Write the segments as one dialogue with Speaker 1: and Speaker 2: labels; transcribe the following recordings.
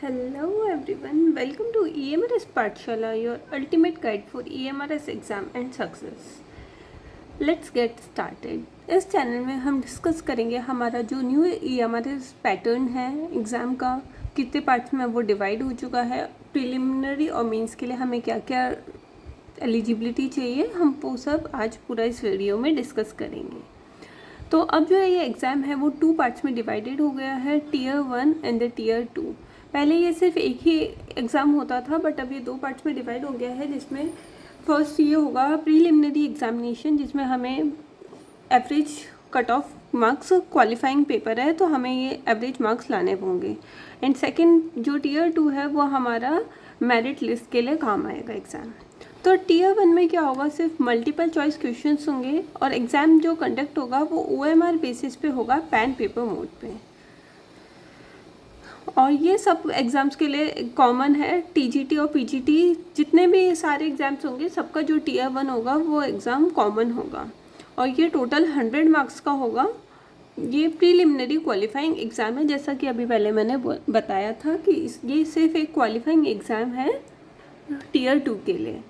Speaker 1: Hello everyone, welcome to EMRS Pathshala, your ultimate guide for EMRS exam and success. Let's get started. इस channel में हम discuss करेंगे हमारा जो new EMRS pattern है exam का, कितने पार्ट्स में वो डिवाइड हो चुका है, प्रिलिमिनरी और मेंस के लिए हमें क्या क्या एलिजिबिलिटी चाहिए, हम वो सब आज पूरा इस वीडियो में डिस्कस करेंगे। तो अब जो ये एग्ज़ाम है वो 2 पार्ट्स में डिवाइडेड हो गया है, टीयर 1 एंड द टीयर 2। पहले ये सिर्फ एक ही एग्ज़ाम होता था, बट अब ये 2 पार्ट्स में डिवाइड हो गया है, जिसमें फर्स्ट ये होगा प्रीलिमिनरी एग्जामिनेशन, जिसमें हमें average cut off marks, qualifying paper है तो हमें ये एवरेज मार्क्स लाने होंगे। एंड सेकंड जो टीयर 2 है वो हमारा मेरिट लिस्ट के लिए काम आएगा एग्ज़ाम। तो टीयर 1 में क्या होगा, सिर्फ मल्टीपल चॉइस क्वेश्चंस होंगे और एग्ज़ाम जो कंडक्ट होगा वो OMR बेसिस पे होगा, पैन पेपर मोड पे। और ये सब एग्ज़ाम्स के लिए कॉमन है, TGT और PGT जितने भी सारे एग्ज़ाम्स होंगे सबका जो टीयर 1 होगा वो एग्ज़ाम कॉमन होगा और ये टोटल 100 मार्क्स का होगा। ये प्रीलिमिनरी क्वालिफाइंग एग्ज़ाम है, जैसा कि अभी पहले मैंने बताया था कि ये सिर्फ एक क्वालिफाइंग एग्ज़ाम है टीयर 2 के लिए।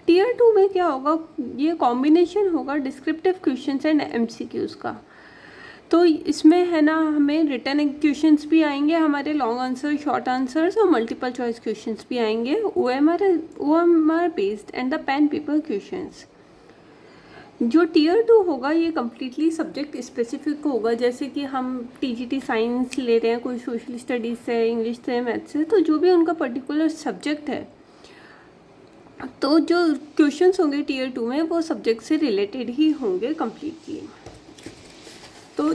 Speaker 1: टीयर 2 में क्या होगा, ये कॉम्बिनेशन होगा डिस्क्रिप्टिव क्वेश्चंस एंड MCQs का। तो इसमें है ना, हमें रिटन क्वेश्चंस भी आएंगे, हमारे लॉन्ग आंसर, शॉर्ट आंसर्स और मल्टीपल चॉइस क्वेश्चंस भी आएंगे, OMR based and the pen paper questions. जो टीयर 2 होगा ये कम्प्लीटली सब्जेक्ट स्पेसिफिक होगा, जैसे कि हम TGT साइंस ले रहे हैं, कोई सोशल स्टडीज़ से, इंग्लिश से, मैथ्स से, तो जो भी उनका पर्टिकुलर सब्जेक्ट है तो जो क्वेश्चंस होंगे टीयर 2 में वो सब्जेक्ट से रिलेटेड ही होंगे कम्प्लीटली। तो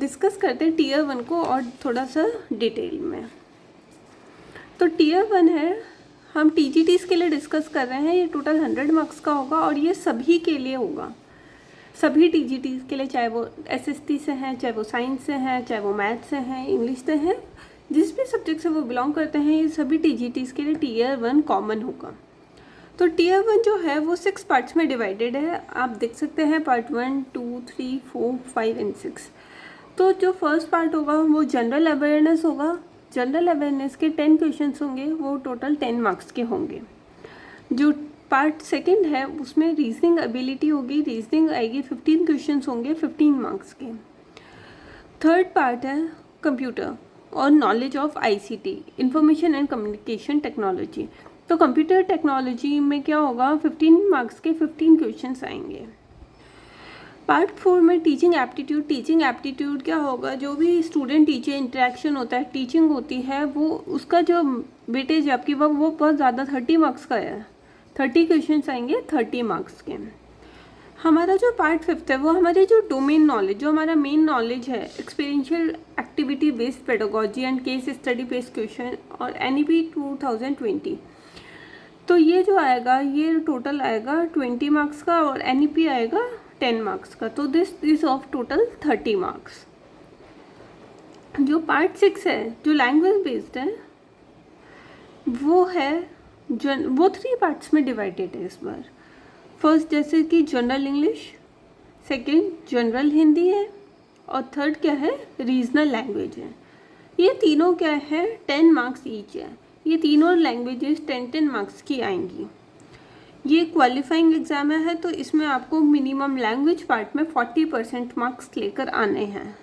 Speaker 1: डिस्कस करते हैं टीयर 1 को और थोड़ा सा डिटेल में। तो टीयर 1 है, हम TGTs के लिए डिस्कस कर रहे हैं, ये टोटल 100 मार्क्स का होगा और ये सभी के लिए होगा, सभी TGTs के लिए, चाहे वो SST से हैं, चाहे वो साइंस से हैं, चाहे वो मैथ्स से हैं, इंग्लिश से हैं, जिस भी सब्जेक्ट से वो बिलोंग करते हैं, ये सभी TGTs के लिए टीयर 1 कॉमन होगा। तो टीयर 1 जो है वो 6 पार्ट्स में डिवाइडेड है, आप देख सकते हैं पार्ट 1, 2, 3, 4, 5 एंड 6। तो जो फर्स्ट पार्ट होगा वो जनरल अवेयरनेस होगा। जनरल अवेयरनेस के 10 क्वेश्चंस होंगे, वो टोटल 10 मार्क्स के होंगे। जो पार्ट सेकंड है उसमें रीजनिंग एबिलिटी होगी, रीजनिंग आएगी, 15 क्वेश्चंस होंगे, 15 मार्क्स के। थर्ड पार्ट है कंप्यूटर और knowledge of ICT, information and communication technology. तो कंप्यूटर टेक्नोलॉजी में क्या होगा, 15 मार्क्स के 15 क्वेश्चंस आएंगे। पार्ट 4 में टीचिंग एप्टीट्यूड। टीचिंग एप्टीट्यूड क्या होगा, जो भी स्टूडेंट टीचर इंटरेक्शन होता है, टीचिंग होती है, वो उसका जो वेटेज है आपकी वो बहुत ज़्यादा 30 मार्क्स का है। 30 क्वेश्चंस आएंगे 30 मार्क्स के। हमारा जो पार्ट 5 है वो हमारी जो डोमेन नॉलेज, जो हमारा मेन नॉलेज है, experiential activity based pedagogy and case study based question और NEP 2020। तो ये जो आएगा ये टोटल आएगा 20 मार्क्स का और NEP आएगा 10 मार्क्स का। तो this is of total 30 marks. जो पार्ट 6 है जो लैंग्वेज बेस्ड है वो है वो 3 पार्ट्स में डिवाइडेड है इस बार। फर्स्ट जैसे कि general English, second general Hindi है और थर्ड क्या है, रीजनल लैंग्वेज है। ये तीनों क्या है, 10 मार्क्स ईच है। ये तीनों लैंग्वेजेस 10-10 मार्क्स की आएंगी। ये क्वालिफाइंग एग्जाम है तो इसमें आपको मिनिमम लैंग्वेज पार्ट में 40% मार्क्स लेकर आने हैं।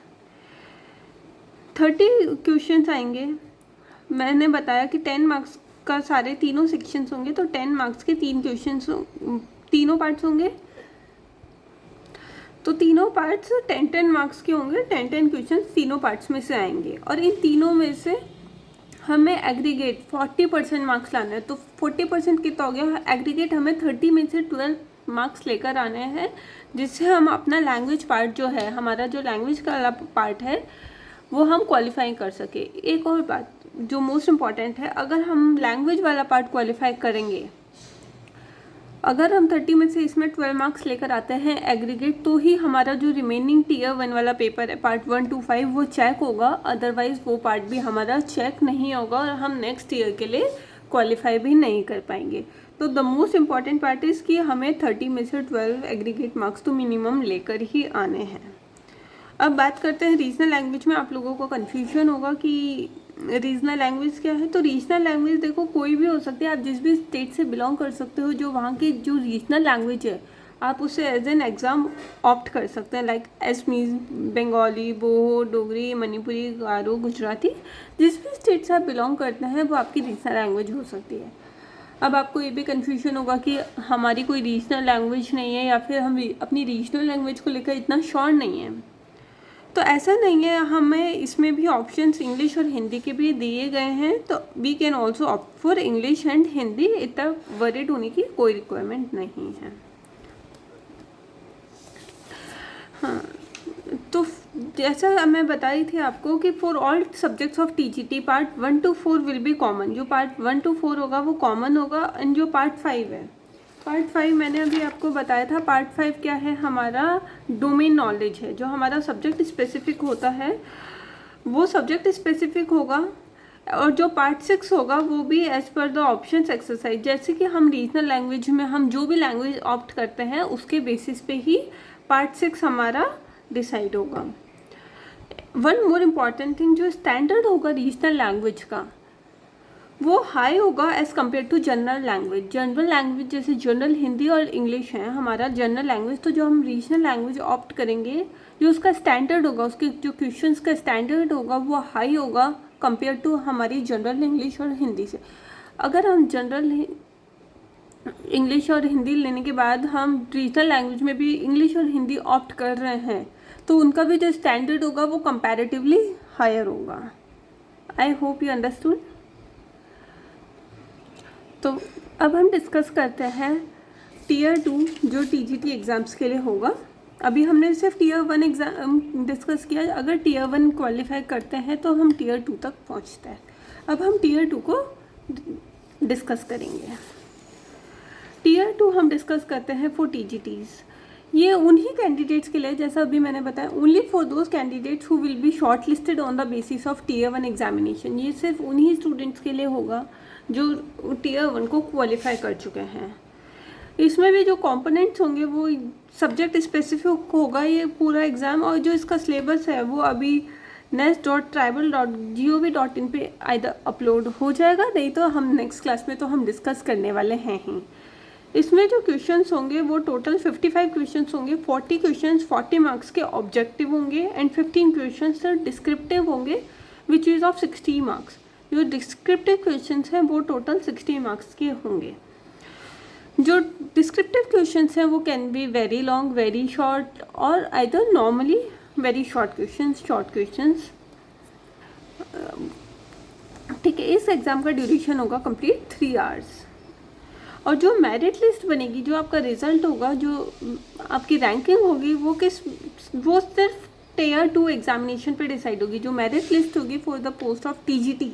Speaker 1: 30 क्वेश्चंस आएंगे। मैंने बताया कि 10 मार्क्स का सारे तीनों सेक्शंस होंगे, तो 10 मार्क्स के 3 क्वेश्चंस, तीनों पार्ट्स होंगे। तो तीनों पार्ट्स 10-10 मार्क्स के होंगे, 10-10 क्वेश्चंस तीनों पार्ट्स में से आएंगे और इन तीनों में से हमें एग्रीगेट 40% मार्क्स लाना है। तो 40% कितना हो गया, एग्रीगेट हमें 30 में से 12 मार्क्स लेकर आने हैं, जिससे हम अपना लैंग्वेज पार्ट जो है, हमारा जो लैंग्वेज का पार्ट है वो हम क्वालिफाई कर सके। एक और बात जो मोस्ट इम्पॉर्टेंट है, अगर हम लैंग्वेज वाला पार्ट क्वालिफाई करेंगे, अगर हम 30 में से इसमें 12 मार्क्स लेकर आते हैं एग्रीगेट, तो ही हमारा जो रिमेनिंग टीयर 1 वाला पेपर है पार्ट 1 to 5 वो चेक होगा, अदरवाइज़ वो पार्ट भी हमारा चेक नहीं होगा और हम नेक्स्ट ईयर के लिए क्वालिफाई भी नहीं कर पाएंगे। तो the most important part is कि हमें 30 में से 12 एग्रीगेट मार्क्स तो मिनिमम लेकर ही आने हैं। अब बात करते हैं रीजनल लैंग्वेज में। आप लोगों को कन्फ्यूजन होगा कि रीजनल लैंग्वेज क्या है? तो रीजनल लैंग्वेज देखो कोई भी हो सकती है, आप जिस भी स्टेट से बिलोंग कर सकते हो, जो वहाँ की जो रीजनल लैंग्वेज है आप उसे एज एन एग्ज़ाम ऑप्ट कर सकते हैं, लाइक असमीज, बंगाली, बोहो, डोगरी, मणिपुरी, गारो, गुजराती, जिस भी स्टेट से आप बिलोंग करते हैं वो आपकी रीजनल लैंग्वेज हो सकती है। अब आपको ये भी कन्फ्यूजन होगा कि हमारी कोई रीजनल लैंग्वेज नहीं है या फिर हम अपनी रीजनल लैंग्वेज को लेकर इतना श्योर नहीं है, तो ऐसा नहीं है, हमें इसमें भी ऑप्शंस इंग्लिश और हिंदी के भी दिए गए हैं, तो we can also opt for English and Hindi, इतना वरीड होने की कोई रिक्वायरमेंट नहीं है। हाँ, तो जैसा मैं बताई थी आपको कि for all subjects of TGT part 1 to 4 will be common, जो पार्ट 1 to 4 होगा वो कॉमन होगा, एंड जो पार्ट 5 है, पार्ट 5 मैंने अभी आपको बताया था, पार्ट 5 क्या है, हमारा डोमेन नॉलेज है, जो हमारा सब्जेक्ट स्पेसिफिक होता है वो सब्जेक्ट स्पेसिफिक होगा, और जो पार्ट 6 होगा वो भी as per the options exercise, जैसे कि हम रीजनल लैंग्वेज में हम जो भी लैंग्वेज ऑप्ट करते हैं उसके बेसिस पे ही पार्ट 6 हमारा डिसाइड होगा। वन मोर इम्पॉर्टेंट थिंग, जो स्टैंडर्ड होगा रीजनल लैंग्वेज का वो हाई होगा as compare to general language. General language जैसे जनरल हिंदी और इंग्लिश है हमारा जनरल लैंग्वेज, तो जो हम रीजनल लैंग्वेज ऑप्ट करेंगे जो उसका स्टैंडर्ड होगा, उसके जो क्वेश्चंस का स्टैंडर्ड होगा वो हाई होगा कंपेयर टू हमारी जनरल इंग्लिश और हिंदी से। अगर हम जनरल इंग्लिश और हिंदी लेने के बाद हम रीजनल लैंग्वेज में भी इंग्लिश और हिंदी ऑप्ट कर रहे हैं तो उनका भी जो स्टैंडर्ड होगा वो कंपैरेटिवली हायर होगा। I hope you understood. तो अब हम डिस्कस करते हैं टीयर 2 जो टीजीटी एग्ज़ाम्स के लिए होगा। अभी हमने सिर्फ टीयर 1 एग्ज़ाम डिस्कस किया, अगर टीयर 1 क्वालिफाई करते हैं तो हम टीयर 2 तक पहुंचते हैं। अब हम टीयर 2 को डिस्कस करेंगे। टीयर 2 हम डिस्कस करते हैं फॉर टीजीटीज़। ये उन्हीं कैंडिडेट्स के लिए, जैसा अभी मैंने बताया, only for those candidates who will be shortlisted on the basis of tier 1 examination. ये सिर्फ उन्हीं स्टूडेंट्स के लिए होगा जो टीयर 1 को क्वालिफाई कर चुके हैं। इसमें भी जो कंपोनेंट्स होंगे वो सब्जेक्ट स्पेसिफिक होगा ये पूरा एग्ज़ाम, और जो इसका सिलेबस है वो अभी nest.tribal.gov.in पे आइदर अपलोड हो जाएगा, नहीं तो हम नेक्स्ट क्लास में तो हम डिस्कस करने वाले हैं ही। इसमें जो क्वेश्चंस होंगे वो टोटल 55 क्वेश्चंस होंगे। 40 क्वेश्चंस 40 मार्क्स के ऑब्जेक्टिव होंगे एंड 15 क्वेश्चंस डिस्क्रिप्टिव होंगे विच इज़ ऑफ 60 मार्क्स। जो डिस्क्रिप्टिव क्वेश्चंस हैं वो टोटल 60 मार्क्स के होंगे। जो डिस्क्रिप्टिव क्वेश्चंस हैं वो can be very long, very short, और either normally very short questions. ठीक है, इस एग्ज़ाम का ड्यूरेशन होगा कंप्लीट 3 आवर्स। और जो मेरिट लिस्ट बनेगी, जो आपका रिजल्ट होगा, जो आपकी रैंकिंग होगी वो सिर्फ टीयर 2 एग्जामिनेशन पे डिसाइड होगी। जो मेरिट लिस्ट होगी for the post of TGT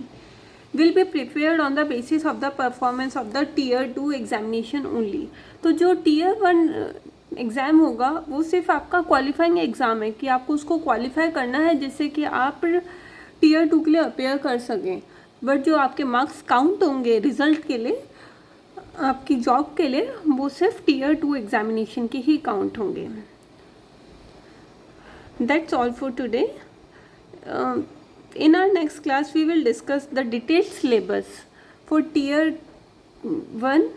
Speaker 1: will be prepared on the basis of the performance of the tier 2 examination only। तो जो tier 1 एग्ज़ाम होगा वो सिर्फ आपका क्वालिफाइंग एग्ज़ाम है कि आपको उसको क्वालिफाई करना है जिससे कि आप tier 2 के लिए अपेयर कर सकें। बट जो आपके मार्क्स काउंट होंगे रिजल्ट के लिए, आपकी जॉब के लिए, वो सिर्फ tier 2 एग्जामिनेशन के ही काउंट होंगे। That's all for today। In our next class we will discuss the detailed syllabus for tier 1